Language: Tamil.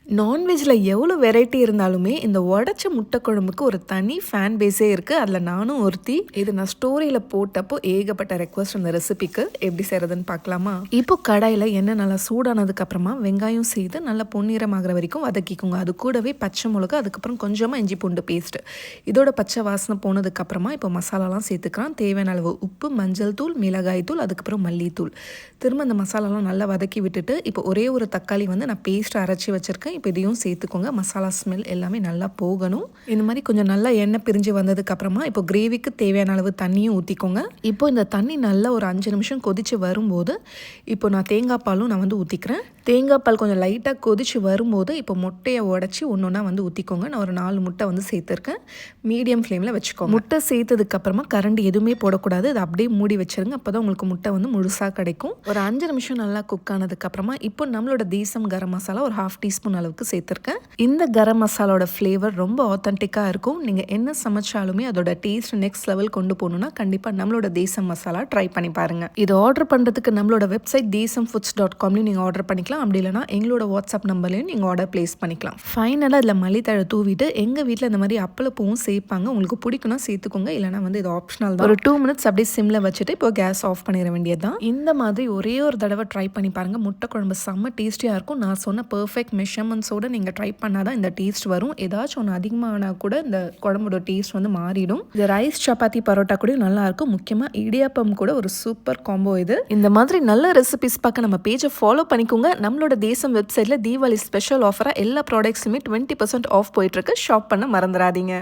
நான்வெஜ்ல எவ்வளோ வெரைட்டி இருந்தாலுமே இந்த உடைச்ச முட்டை குழம்புக்கு ஒரு தனி ஃபேன் பேஸே இருக்குது. அதில் நானும் ஒருத்தி. இது நான் ஸ்டோரியில் போட்டப்போ ஏகப்பட்ட ரெக்வஸ்ட் அந்த ரெசிபிக்கு எப்படி செய்கிறதுன்னு பார்க்கலாமா? இப்போ கடாயில் எண்ணெய் நல்லா சூடானதுக்கு அப்புறமா வெங்காயம் செய்து நல்லா பொன்னிறமாகிற வரைக்கும் வதக்கிக்கோங்க. அது கூடவே பச்சை மிளகா, அதுக்கப்புறம் கொஞ்சமாக இஞ்சி பூண்டு பேஸ்ட்டு. இதோட பச்சை வாசனை போனதுக்கப்புறமா இப்போ மசாலாலாம் சேர்த்துக்கலாம். தேவையான அளவு உப்பு, மஞ்சள் தூள், மிளகாய் தூள், அதுக்கப்புறம் மல்லித்தூள். திரும்ப அந்த மசாலாலாம் நல்லா வதக்கி விட்டுட்டு இப்போ ஒரே ஒரு தக்காளி வந்து நான் பேஸ்ட் அரைச்சி வச்சுருக்கேன். இப்போ இதையும் சேர்த்துக்கோங்க. மசாலா ஸ்மெல் எல்லாமே நல்லா போகணும். இந்த மாதிரி கொஞ்சம் நல்லா எண்ணெய் பிரிஞ்சு வந்ததுக்கு அப்புறமா இப்போ கிரேவிக்கு தேவையான அளவு தண்ணியும் ஊற்றிக்கோங்க. இப்போ இந்த தண்ணி நல்லா ஒரு 5 நிமிஷம் கொதிச்சு வரும்போது இப்போ நான் தேங்காய் பாலும் நான் வந்து ஊற்றிக்கிறேன். தேங்காய் பால் கொஞ்சம் லைட்டாக கொதிச்சு வரும்போது இப்போ முட்டையை உடச்சி ஒன்றா வந்து ஊற்றிக்கோங்க. நான் ஒரு 4 முட்டை வந்து சேர்த்துருக்கேன். மீடியம் ஃப்ளேமில் வச்சுக்கோங்க. முட்டை சேர்த்ததுக்கு அப்புறமா கரண்டி எதுவுமே போடக்கூடாது. அதை அப்படியே மூடி வச்சிருங்க. அப்போ தான் உங்களுக்கு முட்டை வந்து முழுசாக கிடைக்கும். ஒரு 5 நிமிஷம் நல்லா குக் ஆனதுக்கு அப்புறமா இப்போ நம்மளோட தேசம் கரம் மசாலா ஒரு 1/2 டீஸ்பூன் அளவுக்கு சேர்த்துருக்கேன். இந்த கரம் மசாலாவோட ஃப்ளேவர் ரொம்ப ஆத்தென்டிக்காக இருக்கும். நீங்கள் என்ன சமைச்சாலுமே அதோட டேஸ்ட் நெக்ஸ்ட் லெவல் கொண்டு போகணுன்னா கண்டிப்பாக நம்மளோட தேசம் மசாலா ட்ரை பண்ணி பாருங்கள். இது ஆர்டர் பண்ணுறதுக்கு நம்மளோட வெப்சைட் desamfoods.comலையும் நீங்கள் ஆர்டர் பண்ணிக்கலாம். அப்படி இல்லைனா எங்களோட வாட்ஸ்அப் நம்பர்லையும் நீங்கள் ஆர்டர் பிளேஸ் பண்ணிக்கலாம். ஃபைனலாக அதில் மல்லித்தழை தூவிட்டு எங்கள் வீட்டில் இந்த மாதிரி அப்பளப்பூவும் சேர்ப்பாங்க. உங்களுக்கு பிடிக்குன்னா சேர்த்துக்கோங்க. இல்லைனா வந்து இது ஆப்ஷனல் தான். ஒரு 2 மினிட்ஸ் அப்படியே சிம்மில் வச்சுட்டு இப்போ கேஸ் ஆஃப் பண்ணிட வேண்டியது தான். இந்த மாதிரி ஒரே ஒரு தடவை ட்ரை பண்ணி பாருங்கள். முட்டை குழம்பு செம்ம டேஸ்டியாக இருக்கும். நான் சொன்ன பர்ஃபெக்ட் மெஷர்மெண்ட்ஸோடு நீங்கள் ட்ரை பண்ணால் தான் இந்த டேஸ்ட் வரும். ஏதாச்சும் ஒன்று அதிகமானா கூட இந்த குழம்போட டேஸ்ட் வந்து மாறிடும். இது ரைஸ், சப்பாத்தி, பரோட்டா கூட நல்லாயிருக்கும். முக்கியமாக இடியாப்பம் கூட ஒரு சூப்பர் காம்போ இது. இந்த மாதிரி நல்ல ரெசிபிஸ் பார்க்க நம்ம பேஜை ஃபாலோ பண்ணிக்கோங்க. நம்மளோட தேசம் வெப்சைட்டில் தீபாவளி ஸ்பெஷல் ஆஃபராக எல்லா ப்ராடக்ட்ஸுமே 20% ஆஃப் போயிட்டுருக்கு. ஷாப் பண்ண மறந்துடாதீங்க.